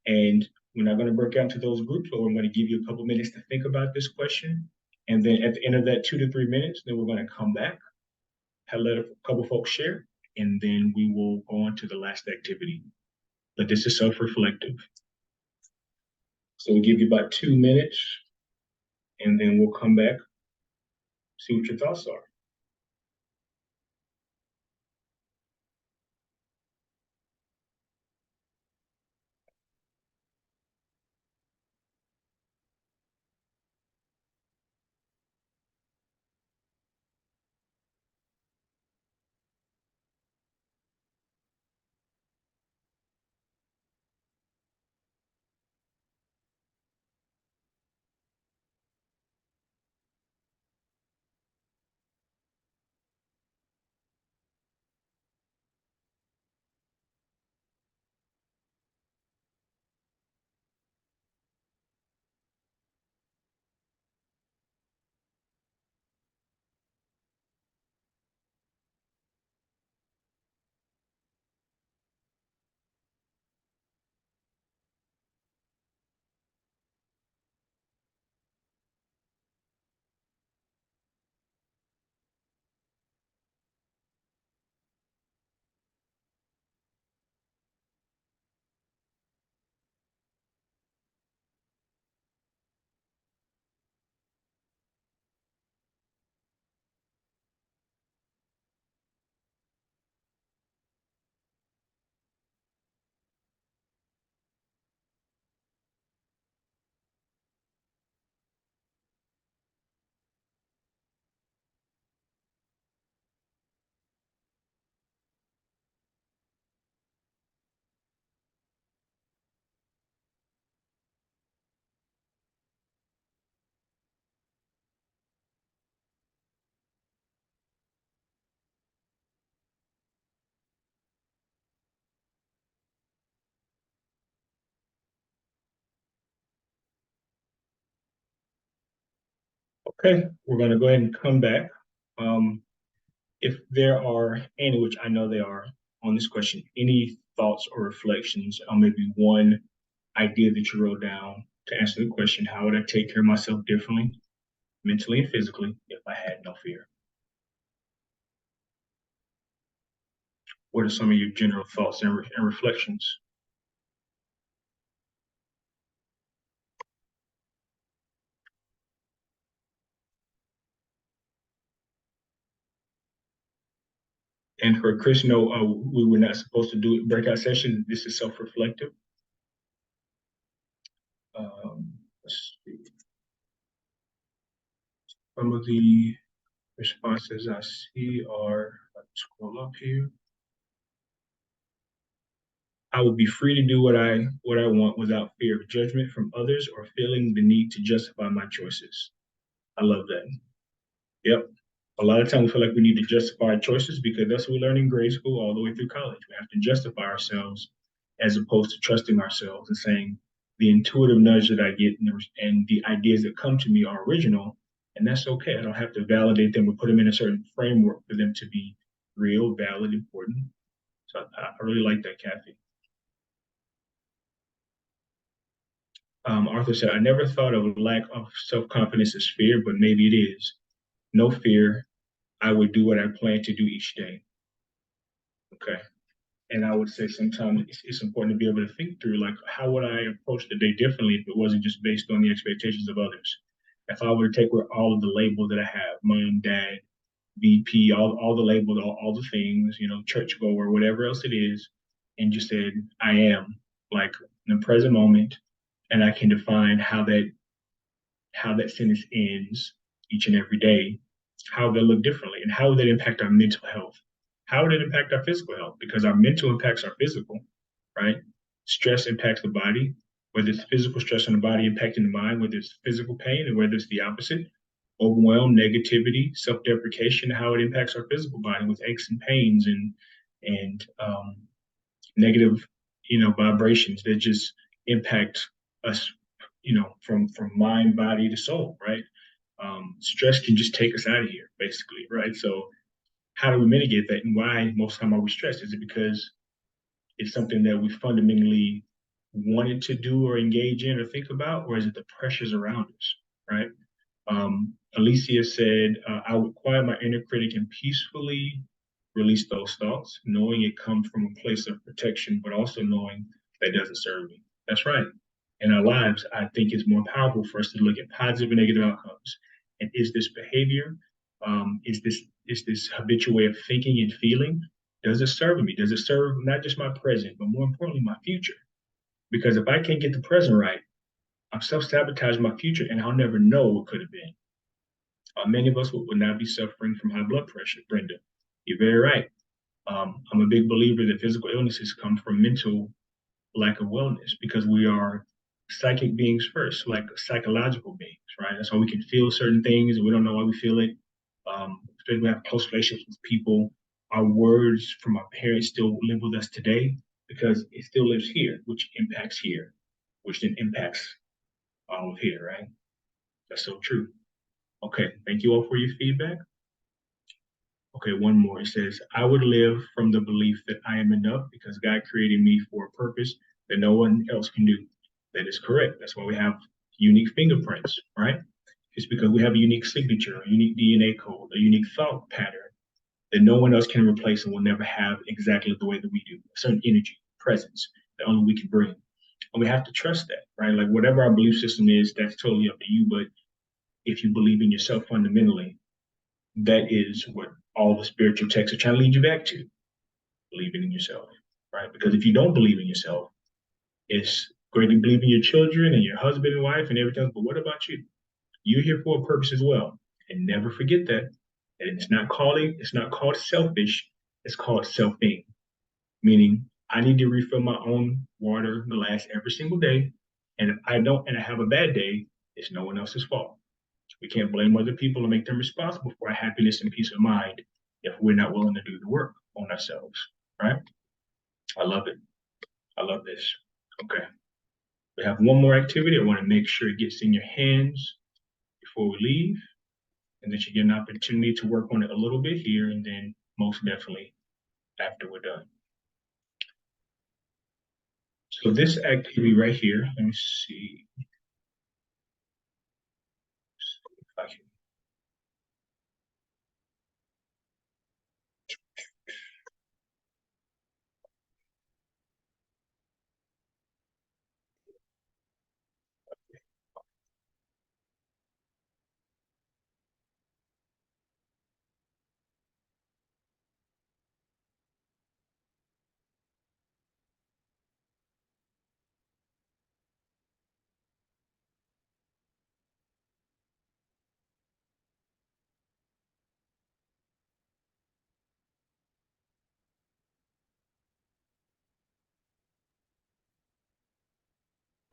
And we're not going to break out into those groups, but we're going to give you a couple minutes to think about this question. And then at the end of that 2 to 3 minutes, then we're going to come back, let a couple folks share, and then we will go on to the last activity. But this is self-reflective. So we'll give you about 2 minutes, and then we'll come back, see what your thoughts are. Okay, we're going to go ahead and come back. If there are any, which I know there are on this question, any thoughts or reflections on maybe one idea that you wrote down to answer the question, how would I take care of myself differently, mentally and physically, if I had no fear? What are some of your general thoughts and reflections? And for Chris, no, we were not supposed to do breakout session. This is self-reflective. Let's see. Some of the responses I see are, let's scroll up here. I will be free to do what I want without fear of judgment from others or feeling the need to justify my choices. I love that. Yep. A lot of times we feel like we need to justify our choices because that's what we learn in grade school all the way through college. We have to justify ourselves as opposed to trusting ourselves and saying the intuitive nudge that I get and the ideas that come to me are original, and that's okay. I don't have to validate them or put them in a certain framework for them to be real, valid, important. So I really like that, Kathy. Arthur said, I never thought of lack of self confidence as fear, but maybe it is. No fear. I would do what I plan to do each day. Okay. And I would say sometimes it's important to be able to think through, like, how would I approach the day differently if it wasn't just based on the expectations of others? If I were to take all of the labels that I have, mom, dad, VP, all the labels, all the things, churchgoer, whatever else it is, and just said, I am, like, in the present moment, and I can define how that sentence ends each and every day, how they look differently, and how would that impact our mental health? How would it impact our physical health? Because our mental impacts our physical, right? Stress impacts the body, whether it's physical stress on the body impacting the mind, whether it's physical pain, and whether it's the opposite, overwhelm, negativity, self-deprecation, how it impacts our physical body with aches and pains and negative, vibrations that just impact us, from mind, body to soul, right? Stress can just take us out of here, basically, right? So, how do we mitigate that, and why most of the time are we stressed? Is it because it's something that we fundamentally wanted to do or engage in or think about, or is it the pressures around us, right? Alicia said, I would quiet my inner critic and peacefully release those thoughts, knowing it comes from a place of protection, but also knowing that doesn't serve me. That's right. In our lives, I think it's more powerful for us to look at positive and negative outcomes. And is this behavior, is this habitual way of thinking and feeling, does it serve me? Does it serve not just my present, but more importantly, my future? Because if I can't get the present right, I'm self-sabotaging my future and I'll never know what could have been. Many of us would not be suffering from high blood pressure, Brenda. You're very right. I'm a big believer that physical illnesses come from mental lack of wellness because we are psychic beings first, like psychological beings, right? That's why we can feel certain things and we don't know why we feel it. Especially when we have close relationships with people. Our words from our parents still live with us today because it still lives here, which impacts here, which then impacts all of here, right? That's so true. Okay, thank you all for your feedback. Okay, one more. It says, I would live from the belief that I am enough because God created me for a purpose that no one else can do. That is correct. That's why we have unique fingerprints, right? It's because we have a unique signature, a unique DNA code, a unique thought pattern that no one else can replace and will never have exactly the way that we do. A certain energy, presence that only we can bring. And we have to trust that, right? Like whatever our belief system is, that's totally up to you. But if you believe in yourself fundamentally, that is what all the spiritual texts are trying to lead you back to, believing in yourself, right? Because if you don't believe in yourself, it's great to believe in your children and your husband and wife and everything else, but what about you? You're here for a purpose as well. And never forget that. And it's not called selfish, it's called selfing, meaning I need to refill my own water glass every single day. And if I don't and I have a bad day, it's no one else's fault. We can't blame other people and make them responsible for our happiness and peace of mind if we're not willing to do the work on ourselves, right? I love it. I love this. Okay. We have one more activity. I want to make sure it gets in your hands before we leave. and that you get an opportunity to work on it a little bit here, and then most definitely after we're done. So this activity right here, let me see if I can.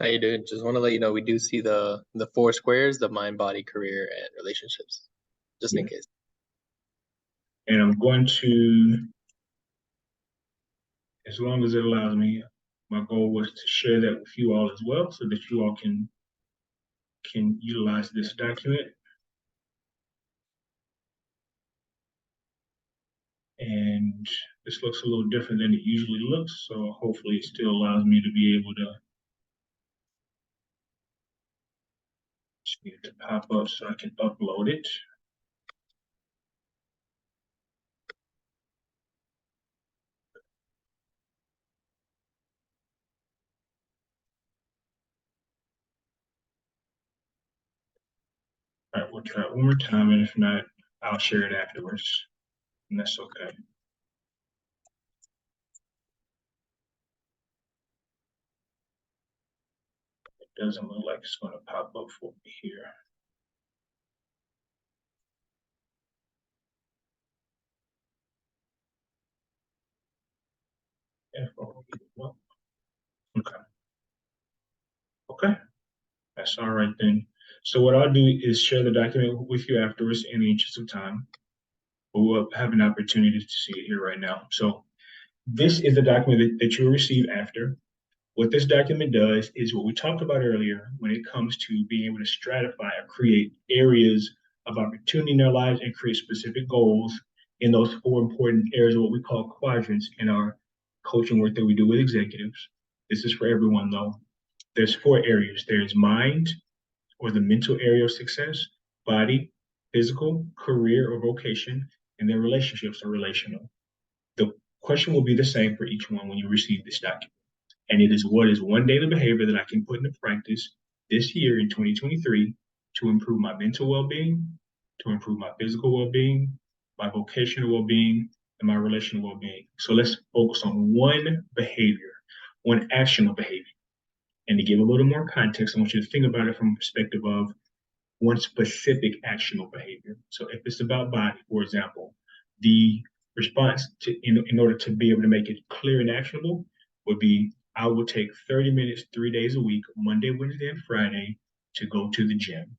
How you doing? Just want to let you know we do see the four squares, the mind, body, career, and relationships, just in Yeah. case. And I'm going to, as long as it allows me, my goal was to share that with you all as well, so that you all can utilize this document. And this looks a little different than it usually looks, so hopefully it still allows me to be able to just need it to pop up so I can upload it. All right, we'll try it one more time, and if not, I'll share it afterwards, and that's okay. It doesn't look like it's going to pop up for me here. Okay. Okay. That's all right then. So what I'll do is share the document with you afterwards in the interest of time. But we'll have an opportunity to see it here right now. So this is the document that you'll receive after. What this document does is what we talked about earlier when it comes to being able to stratify or create areas of opportunity in our lives and create specific goals in those four important areas of what we call quadrants in our coaching work that we do with executives. This is for everyone though. There's four areas. There's mind, or the mental area of success, body, physical, career or vocation, and then relationships or relational. The question will be the same for each one when you receive this document. And it is, what is one daily behavior that I can put into practice this year in 2023 to improve my mental well-being, to improve my physical well-being, my vocational well-being, and my relational well-being. So let's focus on one behavior, one actionable behavior. And to give a little more context, I want you to think about it from a perspective of one specific actionable behavior. So if it's about body, for example, the response in order to be able to make it clear and actionable would be, I will take 30 minutes, 3 days a week, Monday, Wednesday, and Friday, to go to the gym.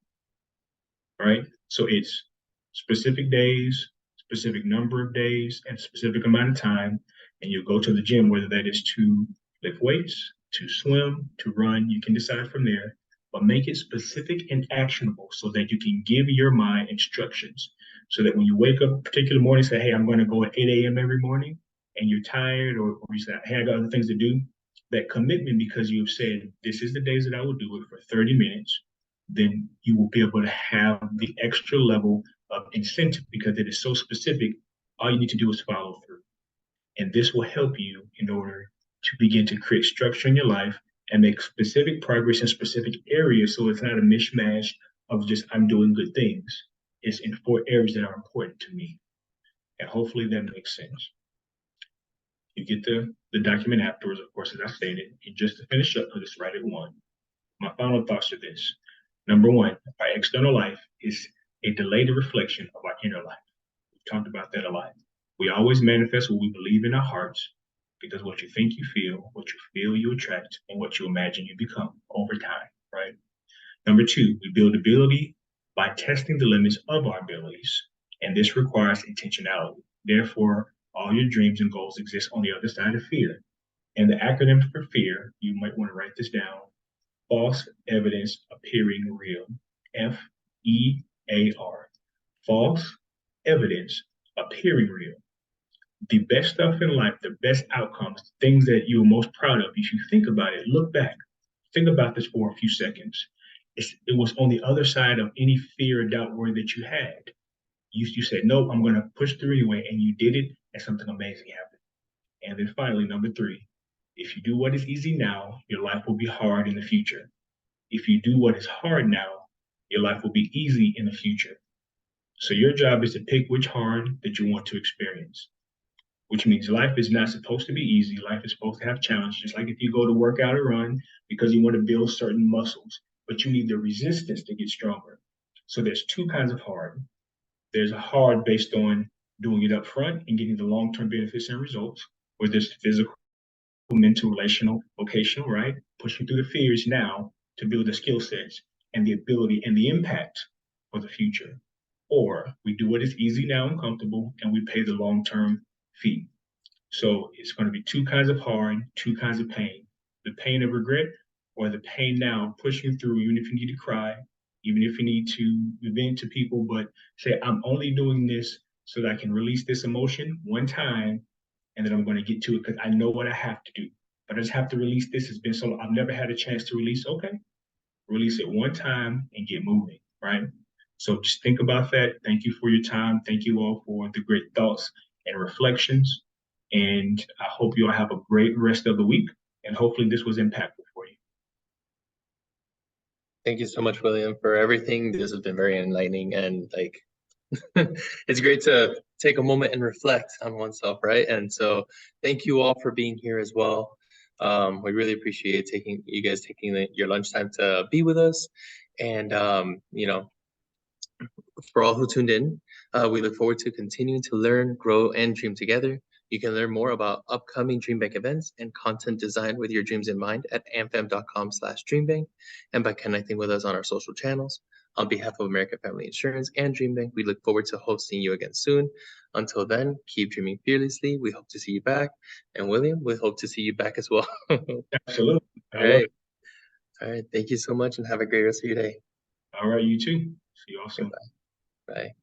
Right? So it's specific days, specific number of days, and specific amount of time, and you go to the gym, whether that is to lift weights, to swim, to run, you can decide from there, but make it specific and actionable so that you can give your mind instructions. So that when you wake up a particular morning, say, hey, I'm going to go at 8 a.m. every morning, and you're tired, or you say, hey, I got other things to do, that commitment, because you've said, this is the days that I will do it for 30 minutes, then you will be able to have the extra level of incentive because it is so specific. All you need to do is follow through. And this will help you in order to begin to create structure in your life and make specific progress in specific areas. So it's not a mishmash of just, I'm doing good things. It's in four areas that are important to me. And hopefully that makes sense. You get the document afterwards, of course, as I stated. And just to finish up, because it's right at one. My final thoughts are this. Number one, our external life is a delayed reflection of our inner life. We've talked about that a lot. We always manifest what we believe in our hearts, because what you think you feel you attract, and what you imagine you become over time, right? Number two, we build ability by testing the limits of our abilities, and this requires intentionality. Therefore, all your dreams and goals exist on the other side of fear. And the acronym for fear, you might want to write this down: false evidence appearing real. FEAR. false evidence appearing real. The best stuff in life, the best outcomes, things that you're most proud of, if you think about it, look back, think about this for a few seconds. It was on the other side of any fear or doubt worry that you had. You said, no, I'm going to push through anyway, and you did it, and something amazing happened. And then finally, number three, if you do what is easy now, your life will be hard in the future. If you do what is hard now, your life will be easy in the future. So your job is to pick which hard that you want to experience, which means life is not supposed to be easy. Life is supposed to have challenges. Just like if you go to work out or run because you want to build certain muscles, but you need the resistance to get stronger. So there's two kinds of hard. There's a hard based on doing it up front and getting the long-term benefits and results, where there's physical, mental, relational, vocational, right? Pushing through the fears now to build the skill sets and the ability and the impact for the future. Or we do what is easy now and comfortable, and we pay the long-term fee. So it's going to be two kinds of hard, two kinds of pain. The pain of regret or the pain now pushing through, even if you need to cry, even if you need to vent to people, but say, I'm only doing this so that I can release this emotion one time and then I'm going to get to it because I know what I have to do. But I just have to release this. It's been so long. I've never had a chance to release. Okay, release it one time and get moving, right? So just think about that. Thank you for your time. Thank you all for the great thoughts and reflections. And I hope you all have a great rest of the week. And hopefully this was impactful for you. Thank you so much, William, for everything. This has been very enlightening, and like it's great to take a moment and reflect on oneself, right? And so thank you all for being here as well. We really appreciate taking you guys taking your lunchtime to be with us. And for all who tuned in, we look forward to continuing to learn, grow, and dream together. You can learn more about upcoming DreamBank events and content design with your dreams in mind at amfam.com/dreambank and by connecting with us on our social channels. On behalf of American Family Insurance and DreamBank, we look forward to hosting you again soon. Until then, keep dreaming fearlessly. We hope to see you back. And William, we hope to see you back as well. All Absolutely. I love right. it. All right. Thank you so much and have a great rest of your day. All right, you too. See you all soon. Goodbye. Bye.